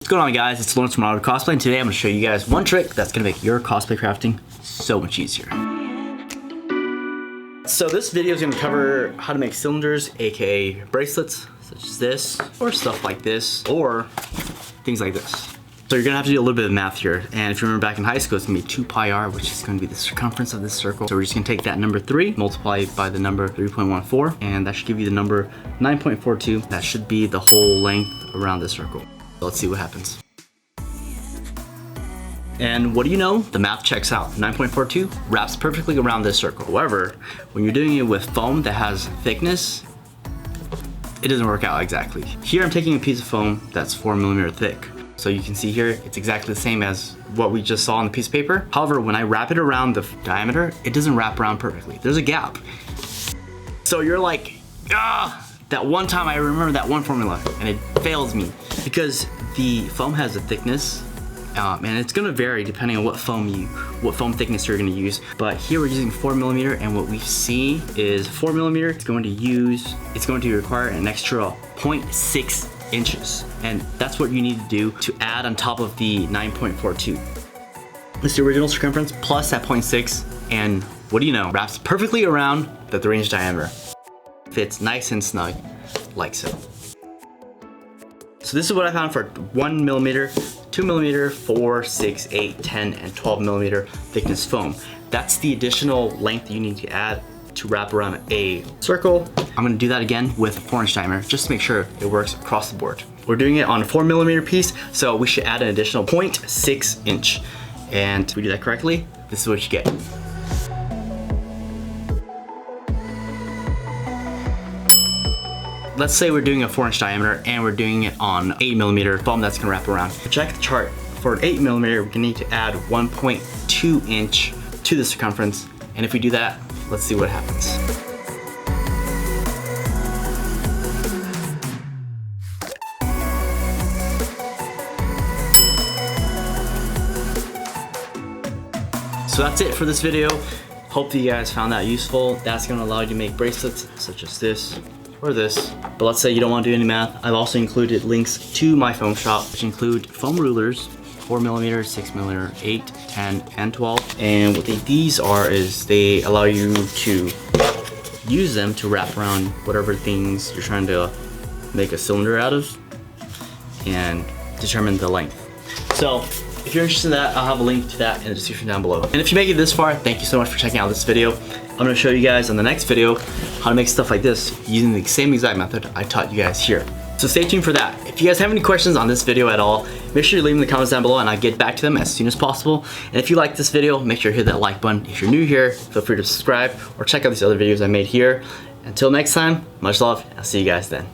What's going on, guys? It's Lorentz from Cosplay, and today I'm going to show you guys one trick that's going to make your cosplay crafting so much easier. So this video is going to cover how to make cylinders, aka bracelets, such as this, or stuff like this, or things like this. So you're going to have to do a little bit of math here, and if you remember back in high school, it's going to be 2 pi r, which is going to be the circumference of this circle. So we're just going to take that number 3, multiply it by the number 3.14, and that should give you the number 9.42. That should be the whole length around this circle. Let's see what happens. And what do you know? The math checks out. 9.42 wraps perfectly around this circle. However, when you're doing it with foam that has thickness, it doesn't work out exactly. Here I'm taking a piece of foam that's 4mm thick. So you can see here, it's exactly the same as what we just saw on the piece of paper. However, when I wrap it around the diameter, it doesn't wrap around perfectly. There's a gap. So you're like, that one time I remember that one formula and it fails me because the foam has a thickness and it's gonna vary depending on what foam thickness you're gonna use. But here we're using 4mm, and what we see is 4mm. It's going to require an extra 0.6 inches, and that's what you need to do to add on top of the 9.42. This is the original circumference plus that 0.6, and what do you know? Wraps perfectly around the 3-inch diameter. Fits nice and snug, like so. So this is what I found for 1mm, 2mm, 4, 6, 8, 10, and 12mm thickness foam. That's the additional length you need to add to wrap around a circle. I'm gonna do that again with a 4-inch diameter just to make sure it works across the board. We're doing it on a 4mm piece, so we should add an additional 0.6 inch. And if we do that correctly, this is what you get. Let's say we're doing a 4-inch diameter and we're doing it on 8mm foam that's gonna wrap around. Check the chart. For an 8mm, we're gonna need to add 1.2 inch to the circumference. And if we do that, let's see what happens. So that's it for this video. Hope that you guys found that useful. That's gonna allow you to make bracelets such as this or this. But let's say you don't want to do any math. I've also included links to my foam shop, which include foam rulers, 4mm, 6mm, 8, 10, and 12. And what these are is they allow you to use them to wrap around whatever things you're trying to make a cylinder out of and determine the length. So if you're interested in that, I'll have a link to that in the description down below. And if you make it this far, thank you so much for checking out this video. I'm gonna show you guys in the next video how to make stuff like this using the same exact method I taught you guys here. So stay tuned for that. If you guys have any questions on this video at all, make sure you leave them in the comments down below and I'll get back to them as soon as possible. And if you like this video, make sure to hit that like button. If you're new here, feel free to subscribe or check out these other videos I made here. Until next time, much love, and I'll see you guys then.